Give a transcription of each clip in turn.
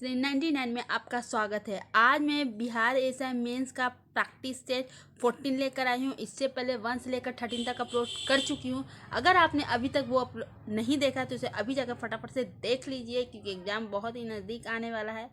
399 में आपका स्वागत है। आज मैं बिहार एसआई मेंस का प्रैक्टिस सेट 14 लेकर आई हूँ। इससे पहले 1 से लेकर 13 तक अपलोड कर चुकी हूँ। अगर आपने अभी तक वो नहीं देखा तो उसे अभी जाकर फटाफट से देख लीजिए, क्योंकि एग्ज़ाम बहुत ही नज़दीक आने वाला है।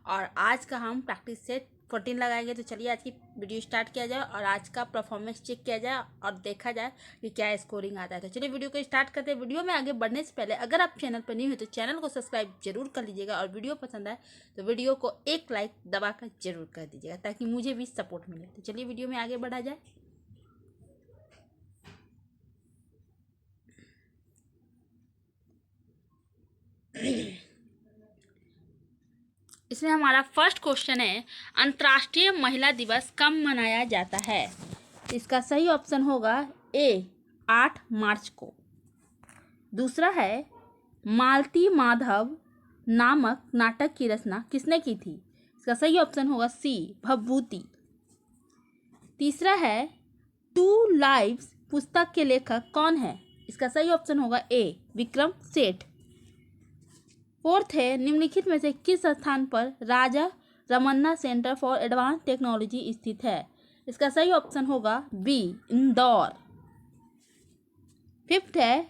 और आज का हम प्रैक्टिस सेट 14 लगाएंगे। तो चलिए आज की वीडियो स्टार्ट किया जाए और आज का परफॉर्मेंस चेक किया जाए और देखा जाए कि क्या स्कोरिंग आता है। तो चलिए वीडियो को स्टार्ट करते हैं। वीडियो में आगे बढ़ने से पहले अगर आप चैनल पर न्यू हो तो चैनल को सब्सक्राइब जरूर कर लीजिएगा, और वीडियो पसंद आए तो वीडियो को एक लाइक दबाकर जरूर कर दीजिएगा, ताकि मुझे भी सपोर्ट मिले। तो चलिए वीडियो में आगे बढ़ा जाए। इसमें हमारा फर्स्ट क्वेश्चन है, अंतर्राष्ट्रीय महिला दिवस कब मनाया जाता है? इसका सही ऑप्शन होगा ए 8 मार्च को। दूसरा है, मालती माधव नामक नाटक की रचना किसने की थी? इसका सही ऑप्शन होगा सी भभूति। तीसरा है, टू लाइव्स पुस्तक के लेखक कौन है? इसका सही ऑप्शन होगा ए विक्रम सेठ। फोर्थ है, निम्नलिखित में से किस स्थान पर Raja Ramanna centre for advance technology स्थित है? इसका सही ऑप्शन होगा बी इंदौर। फिफ्थ है,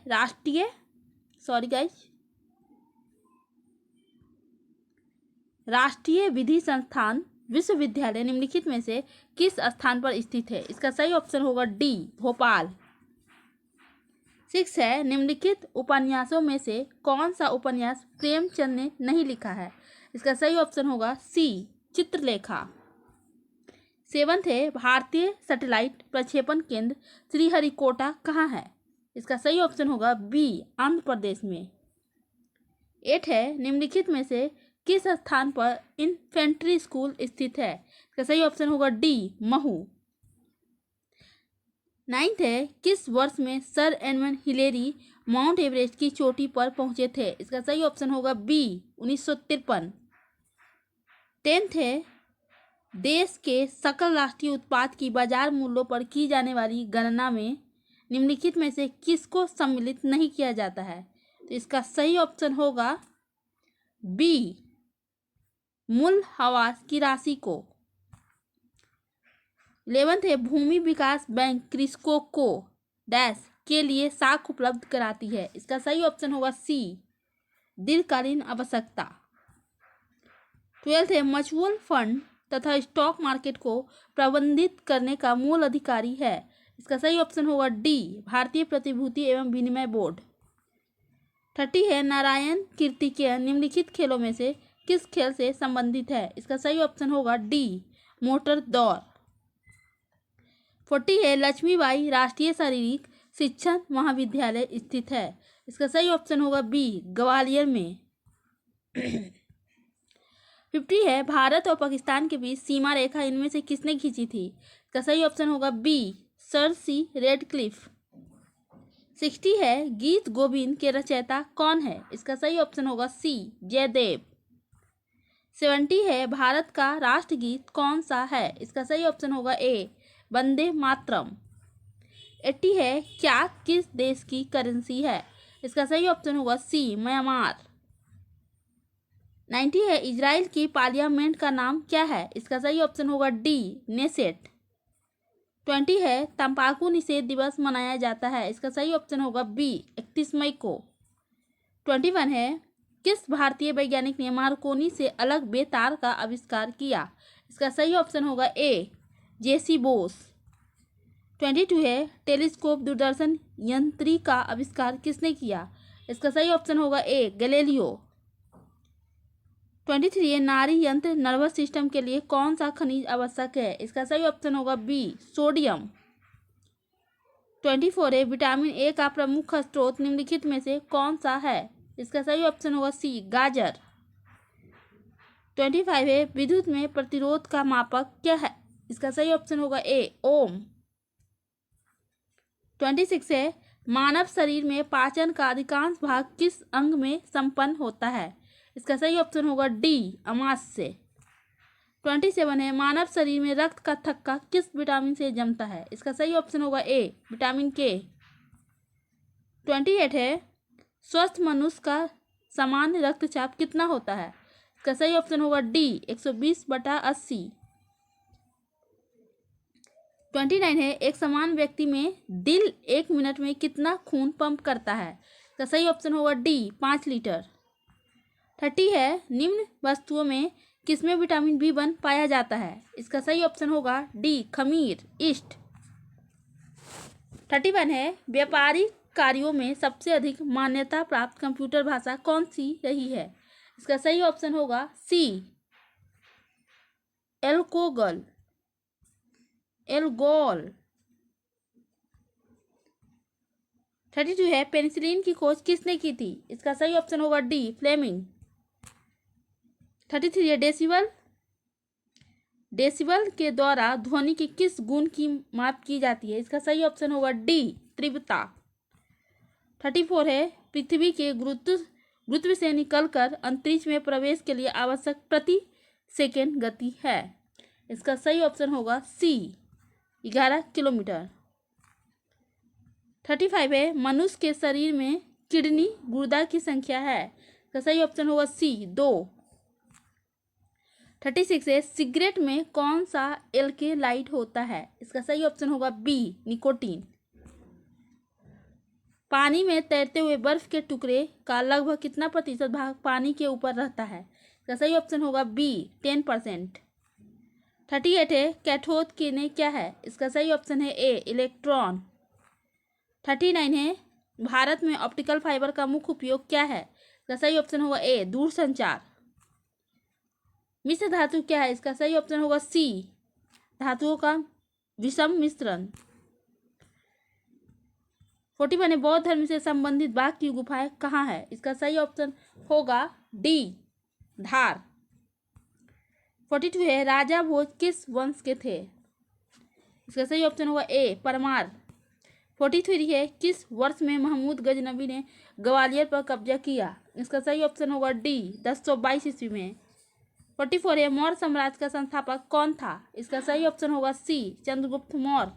राष्ट्रीय विधि संस्थान विश्वविद्यालय निम्नलिखित में से किस स्थान पर स्थित है? इसका सही ऑप्शन होगा डी भोपाल। 6 है, निम्नलिखित उपन्यासों में से कौन सा उपन्यास प्रेमचंद ने नहीं लिखा है? इसका सही ऑप्शन होगा सी चित्रलेखा। 7 है, भारतीय सैटेलाइट प्रक्षेपण केंद्र श्रीहरिकोटा कहाँ है? इसका सही ऑप्शन होगा बी आंध्र प्रदेश में। 8 है, निम्नलिखित में से किस स्थान पर इन्फेंट्री स्कूल स्थित है? इसका सही ऑप्शन होगा डी महू। 9th है, किस वर्ष में sir Edmund Hillary mount Everest की चोटी पर पहुंचे थे? इसका सही ऑप्शन होगा बी 1953। 10th है, देश के सकल राष्ट्रीय उत्पाद की बाजार मूल्यों पर की जाने वाली गणना में निम्नलिखित में से किसको सम्मिलित नहीं किया जाता है? तो इसका सही ऑप्शन होगा बी मूल हवास की राशि को। 11th है, भूमि विकास बैंक कृषकों को डैश के लिए साख उपलब्ध कराती है? इसका सही ऑप्शन होगा सी दीर्घकालीन आवश्यकता। 12th है, म्यूचुअल फंड तथा स्टॉक मार्केट को प्रबंधित करने का मूल अधिकारी है? इसका सही ऑप्शन होगा डी भारतीय प्रतिभूति एवं विनिमय बोर्ड। 30 है, नारायण कीर्तिकेय निम्नलिखित खेलों में से किस खेल से संबंधित है? इसका सही ऑप्शन होगा डी मोटर दौड़। 40 है, लक्ष्मीबाई राष्ट्रीय शारीरिक शिक्षण महाविद्यालय स्थित है? इसका सही ऑप्शन होगा बी ग्वालियर में। 50 है, भारत और पाकिस्तान के बीच सीमा रेखा इनमें से किसने खींची थी? इसका सही ऑप्शन होगा बी सर सी रेडक्लिफ। 60 है, गीत गोविंद के रचयिता कौन है? इसका सही ऑप्शन होगा सी जयदेव। 70 है, भारत का राष्ट्रगीत कौन सा है? इसका सही ऑप्शन होगा ए वंदे मातरम। 80 है, क्या किस देश की करेंसी है? इसका सही ऑप्शन होगा सी म्यांमार। 90 है, इजराइल की पार्लियामेंट का नाम क्या है? इसका सही ऑप्शन होगा डी नेसेट। 20 है, तंबाकू निषेध दिवस मनाया जाता है? इसका सही ऑप्शन होगा बी 31 मई को। 21 है, किस भारतीय वैज्ञानिक ने मार्कोनी से अलग बेतार का आविष्कार किया? इसका सही ऑप्शन होगा ए जेसी बोस। 22 है, टेलीस्कोप दूरदर्शन यंत्री का आविष्कार किसने किया? इसका सही ऑप्शन होगा ए गैलीलियो। 23 है, नाड़ी यंत्र नर्वस सिस्टम के लिए कौन सा खनिज आवश्यक है? इसका सही ऑप्शन होगा बी सोडियम। 24 है, विटामिन ए का प्रमुख स्रोत निम्नलिखित में से कौन सा है? इसका सही ऑप्शन होगा सी गाजर। 25 है, विद्युत में प्रतिरोध का मापक क्या है? इसका सही ऑप्शन होगा ए ओम। 26 है, मानव शरीर में पाचन का अधिकांश भाग किस अंग में संपन्न होता है? इसका सही ऑप्शन होगा डी अमाशय। 27 है, मानव शरीर में रक्त का थक्का किस विटामिन से जमता है? इसका सही ऑप्शन होगा ए विटामिन के। 28 है, स्वस्थ मनुष्य का सामान्य रक्तचाप कितना होता है? इसका सही ऑप्शन होगा डी 120/80। 29 है, एक समान व्यक्ति में दिल 1 मिनट में कितना खून पंप करता है? इसका सही ऑप्शन होगा डी 5 लीटर। 30 है, निम्न वस्तुओं में किसमें विटामिन B1 पाया जाता है? इसका सही ऑप्शन होगा डी खमीर ईस्ट। 31 है, व्यापारिक कार्यों में सबसे अधिक मान्यता प्राप्त कंप्यूटर भाषा कौन सी रही है? इसका सही ऑप्शन होगा सी एल्गोल। 32 है, पेनिसिलिन की खोज किसने की थी? इसका सही ऑप्शन होगा डी फ्लेमिंग। 33 है, डेसिबल के द्वारा ध्वनि के किस गुण की माप की जाती है? इसका सही ऑप्शन होगा डी तीव्रता। 34 है, पृथ्वी के गुरुत्व से निकलकर अंतरिक्ष में प्रवेश के लिए आवश्यक प्रति सेकेंड गति है? इसका सही ऑप्शन होगा सी 11 किलोमीटर। 35 है, मनुष्य के शरीर में किडनी गुर्दा की संख्या है? इसका सही ऑप्शन होगा सी 2। 36 है, सिगरेट में कौन सा एल्केलाइड होता है? इसका सही ऑप्शन होगा बी निकोटीन। पानी में तैरते हुए बर्फ के टुकड़े का लगभग कितना प्रतिशत भाग पानी के ऊपर रहता है? इसका सही ऑप्शन होगा बी 10%। 38 है, कैथोड किरण क्या है? इसका सही ऑप्शन है ए इलेक्ट्रॉन। 39 है, भारत में ऑप्टिकल फाइबर का मुख्य उपयोग क्या है? इसका सही ऑप्शन होगा ए दूरसंचार। मिश्र धातु क्या है? इसका सही ऑप्शन होगा सी धातुओं का विषम मिश्रण। 41 है, बौद्ध धर्म से संबंधित बाघ की गुफाएं कहाँ है? इसका सही ऑप्शन होगा डी धार। 42 है, राजा भोज किस वंश के थे? इसका सही ऑप्शन होगा ए परमार। 43 है, किस वर्ष में महमूद गजनबी ने ग्वालियर पर कब्जा किया? इसका सही ऑप्शन होगा डी 1022 ईस्वी में। 44 है, मौर्य साम्राज्य का संस्थापक कौन था? इसका सही ऑप्शन होगा सी चंद्रगुप्त मौर्य।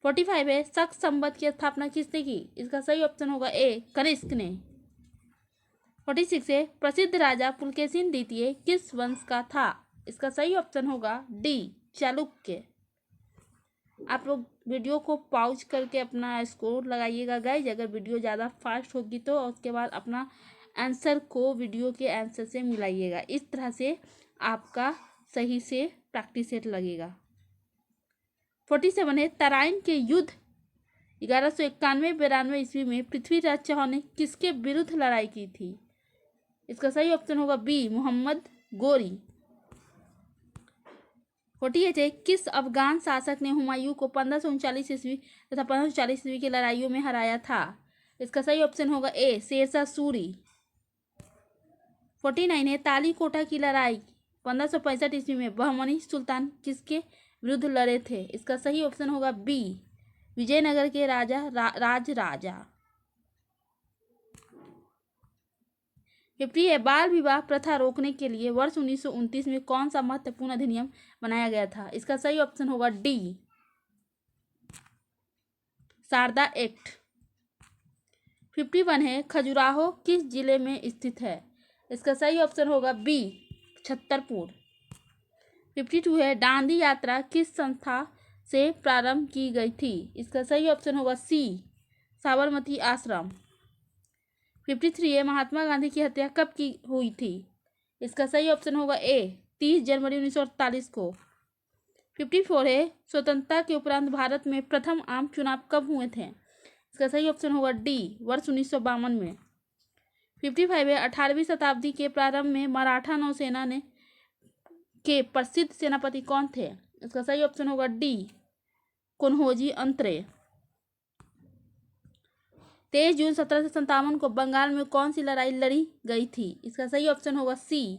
45 है, शक संवत की स्थापना किसने की? इसका सही ऑप्शन होगा ए कनिष्क ने। 46 है, प्रसिद्ध राजा पुलकेशिन द्वितीय किस वंश का था? इसका सही ऑप्शन होगा डी चालुक्य। आप लोग वीडियो को पॉज करके अपना स्कोर लगाइएगा गाइज, अगर वीडियो ज़्यादा फास्ट होगी तो, और उसके बाद अपना आंसर को वीडियो के आंसर से मिलाइएगा। इस तरह से आपका सही से प्रैक्टिस सेट लगेगा। 47 है, तराइन के युद्ध 1191-92 ईस्वी में पृथ्वीराज चौहान ने किसके विरुद्ध लड़ाई की थी? इसका सही ऑप्शन होगा बी मोहम्मद गोरी। 48 है, किस अफगान शासक ने हुमायूं को 1539 ईस्वी तथा 1540 ईस्वी की लड़ाइयों में हराया था? इसका सही ऑप्शन होगा ए शेरशाह सूरी। 49 है, तालीकोटा की लड़ाई 1565 ईस्वी में बहमनी सुल्तान किसके विरुद्ध लड़े थे? इसका सही ऑप्शन होगा बी विजयनगर के राजा राजा। 50 है, बाल विवाह प्रथा रोकने के लिए वर्ष 1929 में कौन सा महत्वपूर्ण अधिनियम बनाया गया था? इसका सही ऑप्शन होगा डी शारदा एक्ट। 51 है, खजुराहो किस जिले में स्थित है? इसका सही ऑप्शन होगा बी छतरपुर। 52 है, दांडी यात्रा किस संस्था से प्रारंभ की गई थी? इसका सही ऑप्शन होगा सी साबरमती आश्रम। 53 है, महात्मा गांधी की हत्या कब की हुई थी? इसका सही ऑप्शन होगा ए 30 जनवरी 1948 को। 54 है, स्वतंत्रता के उपरांत भारत में प्रथम आम चुनाव कब हुए थे? इसका सही ऑप्शन होगा डी वर्ष 1952 में। 55 है, 18वीं शताब्दी के प्रारंभ में मराठा नौसेना ने के प्रसिद्ध सेनापति कौन थे? इसका सही ऑप्शन होगा डी कन्होजी अंतरे। 23 जून 1757 को बंगाल में कौन सी लड़ाई लड़ी गई थी? इसका सही ऑप्शन होगा सी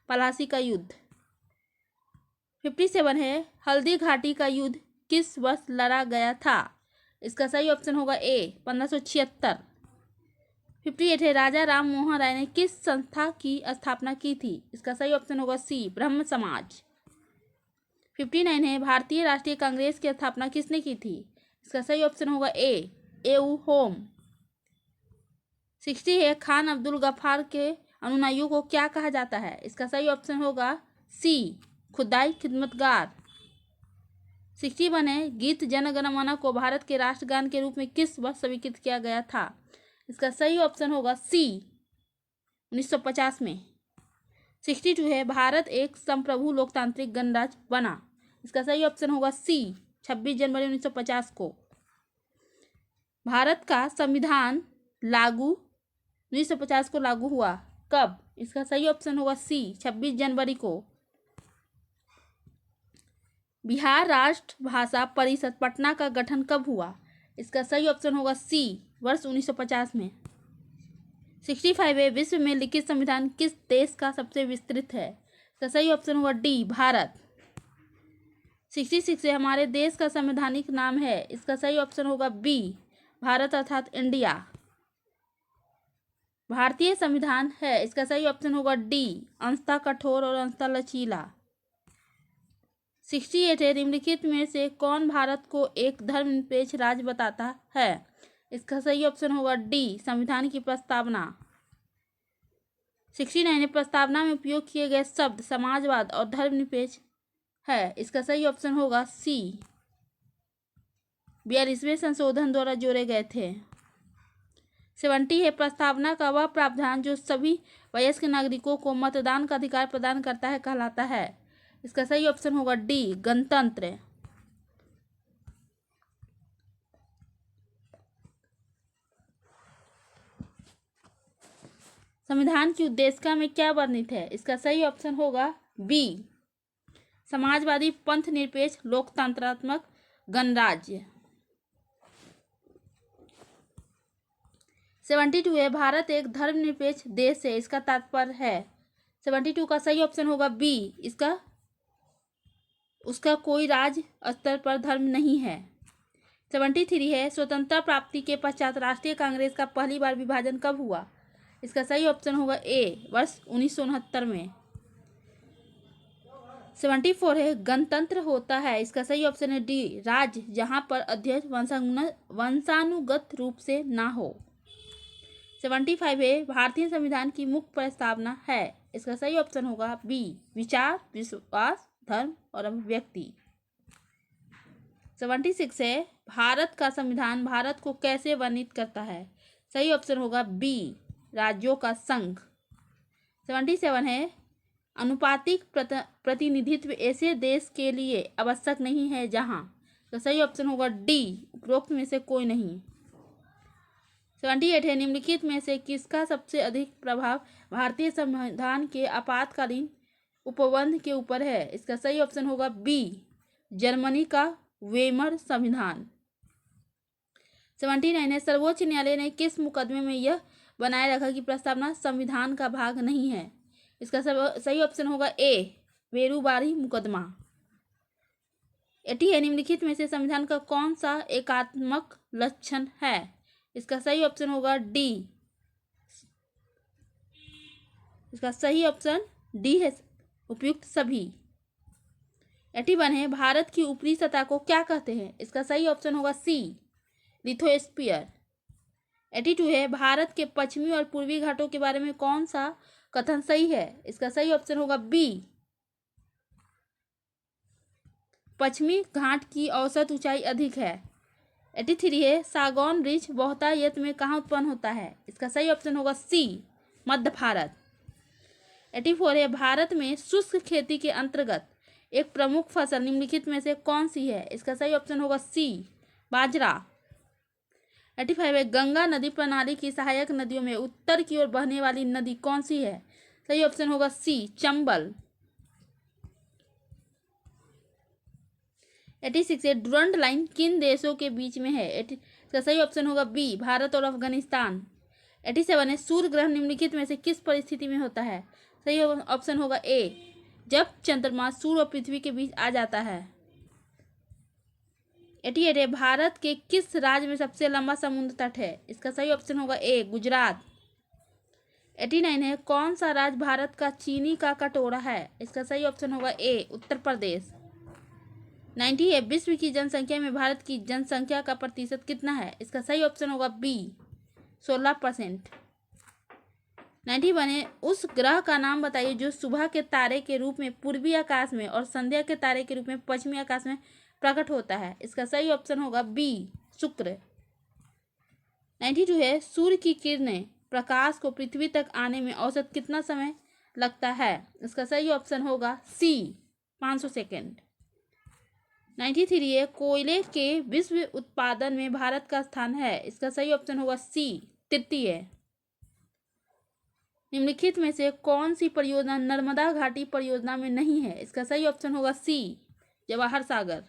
पलासी का युद्ध। 57 है, हल्दी घाटी का युद्ध किस वर्ष लड़ा गया था? इसका सही ऑप्शन होगा ए 1576। 58 है, राजा राम मोहन राय ने किस संस्था की स्थापना की थी? इसका सही ऑप्शन होगा सी ब्रह्म समाज। 59 है, भारतीय राष्ट्रीय कांग्रेस की स्थापना किसने की थी? इसका सही ऑप्शन होगा ए एऊ होम। 60 है, खान अब्दुल गफ्फार के अनुयायियों को क्या कहा जाता है? इसका सही ऑप्शन होगा सी, खुदाई खिदमतगार। 61 है, गीत जन गण मन को भारत के राष्ट्रगान के रूप में किस वर्ष स्वीकृत किया गया था? इसका सही ऑप्शन होगा सी, 1950 में। 62 है, भारत एक संप्रभु लोकतांत्रिक गणराज्य बना। इसका सही ऑप्शन होगा सी, 26 जनवरी 1950 को। भारत का संविधान 1950 को लागू हुआ कब? इसका सही ऑप्शन होगा सी, 26 जनवरी को। बिहार राष्ट्र भाषा परिषद पटना का गठन कब हुआ? इसका सही ऑप्शन होगा सी, वर्ष 1950 में। 65 है, विश्व में लिखित संविधान किस देश का सबसे विस्तृत है? इसका सही ऑप्शन होगा डी, भारत। 66 है, हमारे देश का संवैधानिक नाम है। इसका सही ऑप्शन होगा बी, भारत अर्थात इंडिया। भारतीय संविधान है। इसका सही ऑप्शन होगा डी, अंशतः कठोर और अंशतः लचीला। 68 है, निम्नलिखित में से कौन भारत को एक धर्मनिरपेक्ष राज्य बताता है? इसका सही ऑप्शन होगा डी, संविधान की प्रस्तावना। 69 है, प्रस्तावना में उपयोग किए गए शब्द समाजवाद और धर्मनिरपेक्ष है। इसका सही ऑप्शन होगा सी, 42वें संशोधन द्वारा जोड़े गए थे। 70 है, प्रस्तावना का वह प्रावधान जो सभी वयस्क नागरिकों को मतदान का अधिकार प्रदान करता है कहलाता है। इसका सही ऑप्शन होगा डी, गणतंत्र। संविधान की उद्देशिका में क्या वर्णित है? इसका सही ऑप्शन होगा बी, समाजवादी पंथ निरपेक्ष लोकतंत्रात्मक गणराज्य। 72 है, भारत एक धर्मनिरपेक्ष देश है। इसका तात्पर्य है 72 का सही ऑप्शन होगा बी, उसका कोई राज्य स्तर पर धर्म नहीं है। 73 है, स्वतंत्रता प्राप्ति के पश्चात राष्ट्रीय कांग्रेस का पहली बार विभाजन कब हुआ? इसका सही ऑप्शन होगा ए, वर्ष 1969 में। 74 है, गणतंत्र होता है। इसका सही ऑप्शन है डी, राज्य जहां पर अध्यक्ष वंशानुगत रूप से ना हो। 75 है, भारतीय संविधान की मुख्य प्रस्तावना है। इसका सही ऑप्शन होगा बी, विचार, विश्वास, धर्म और अभिव्यक्ति। 76 है, भारत का संविधान भारत को कैसे वर्णित करता है? सही ऑप्शन होगा बी, राज्यों का संघ। 77 है, अनुपातिक प्रतिनिधित्व ऐसे देश के लिए आवश्यक नहीं है जहां। तो सही ऑप्शन होगा डी, उपरोक्त में से कोई नहीं। 78 है, निम्नलिखित में से किसका सबसे अधिक प्रभाव भारतीय संविधान के आपातकालीन उपबंध के ऊपर है? इसका सही ऑप्शन होगा बी, जर्मनी का वेमर संविधान। 79 है, सर्वोच्च न्यायालय ने किस मुकदमे में यह बनाए रखा कि प्रस्तावना संविधान का भाग नहीं है? इसका सही ऑप्शन होगा ए, वेरुबारी मुकदमा। 80 है, निम्नलिखित में से संविधान का कौन सा एकात्मक लक्षण है? इसका सही ऑप्शन होगा डी, इसका सही ऑप्शन डी है, उपयुक्त सभी। 81 है, भारत की ऊपरी सतह को क्या कहते हैं? इसका सही ऑप्शन होगा सी, लिथोस्फीयर। 82 है, भारत के पश्चिमी और पूर्वी घाटों के बारे में कौन सा कथन सही है? इसका सही ऑप्शन होगा बी, पश्चिमी घाट की औसत ऊंचाई अधिक है। 83 है, सागौन वृक्ष बहुतायत में कहाँ उत्पन्न होता है? इसका सही ऑप्शन होगा सी, मध्य भारत। 84 है, भारत में शुष्क खेती के अंतर्गत एक प्रमुख फसल निम्नलिखित में से कौन सी है? इसका सही ऑप्शन होगा सी, बाजरा। 85 है, गंगा नदी प्रणाली की सहायक नदियों में उत्तर की ओर बहने वाली नदी कौन सी है? सही ऑप्शन होगा सी, चंबल। 86 है, डुरंड लाइन किन देशों के बीच में है? इसका सही ऑप्शन होगा बी, भारत और अफगानिस्तान। 87 है, सूर्य ग्रहण निम्नलिखित में से किस परिस्थिति में होता है? सही ऑप्शन होगा ए, जब चंद्रमा सूर्य और पृथ्वी के बीच आ जाता है। 88 है, भारत के किस राज्य में सबसे लंबा समुद्र तट है? इसका सही ऑप्शन होगा ए, गुजरात। 89 है, कौन सा राज्य भारत का चीनी का कटोरा है? इसका सही ऑप्शन होगा ए, उत्तर प्रदेश। 90 है, विश्व की जनसंख्या में भारत की जनसंख्या का प्रतिशत कितना है? इसका सही ऑप्शन होगा बी, 16%। 91 है, उस ग्रह का नाम बताइए जो सुबह के तारे के रूप में पूर्वी आकाश में और संध्या के तारे के रूप में पश्चिमी आकाश में प्रकट होता है। इसका सही ऑप्शन होगा बी, शुक्र। 92 है, सूर्य की किरणें प्रकाश को पृथ्वी तक आने में औसत कितना समय लगता है? इसका सही ऑप्शन होगा सी, 500 सेकेंड। 93 है, कोयले के विश्व उत्पादन में भारत का स्थान है। इसका सही ऑप्शन होगा सी, तृतीय। निम्नलिखित में से कौन सी परियोजना नर्मदा घाटी परियोजना में नहीं है? इसका सही ऑप्शन होगा सी, जवाहर सागर।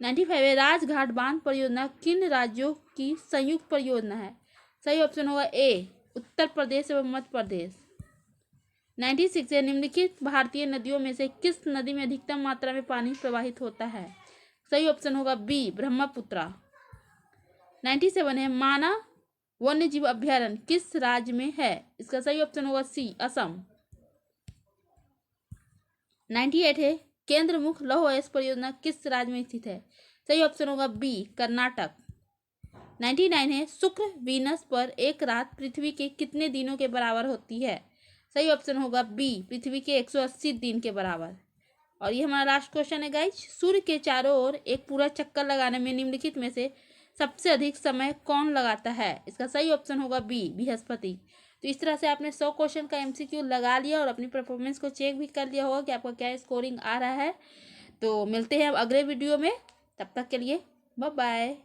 95 है, राजघाट बांध परियोजना किन राज्यों की संयुक्त परियोजना है? सही ऑप्शन होगा ए, उत्तर प्रदेश एवं मध्य प्रदेश। 96 है, निम्नलिखित भारतीय नदियों में से किस नदी में अधिकतम मात्रा में पानी प्रवाहित होता है? सही ऑप्शन होगा बी, ब्रह्मपुत्रा। 97 है, माना वन्य जीव अभ्यारण्य किस राज्य में है? इसका सही ऑप्शन होगा सी, असम। 98 है, केंद्र मुख लौह अयस्क परियोजना किस राज्य में स्थित है? सही ऑप्शन होगा बी, कर्नाटक। 99 है, शुक्र वीनस पर एक रात पृथ्वी के कितने दिनों के बराबर होती है? सही ऑप्शन होगा बी, पृथ्वी के 180 दिन के बराबर। और ये हमारा लास्ट क्वेश्चन है गाइज, सूर्य के चारों ओर एक पूरा चक्कर लगाने में निम्नलिखित में से सबसे अधिक समय कौन लगाता है? इसका सही ऑप्शन होगा बी, बृहस्पति। तो इस तरह से आपने 100 क्वेश्चन का एमसीक्यू लगा लिया और अपनी परफॉर्मेंस को चेक भी कर लिया होगा कि आपका क्या स्कोरिंग आ रहा है। तो मिलते हैं अब अगले वीडियो में, तब तक के लिए बाय बाय।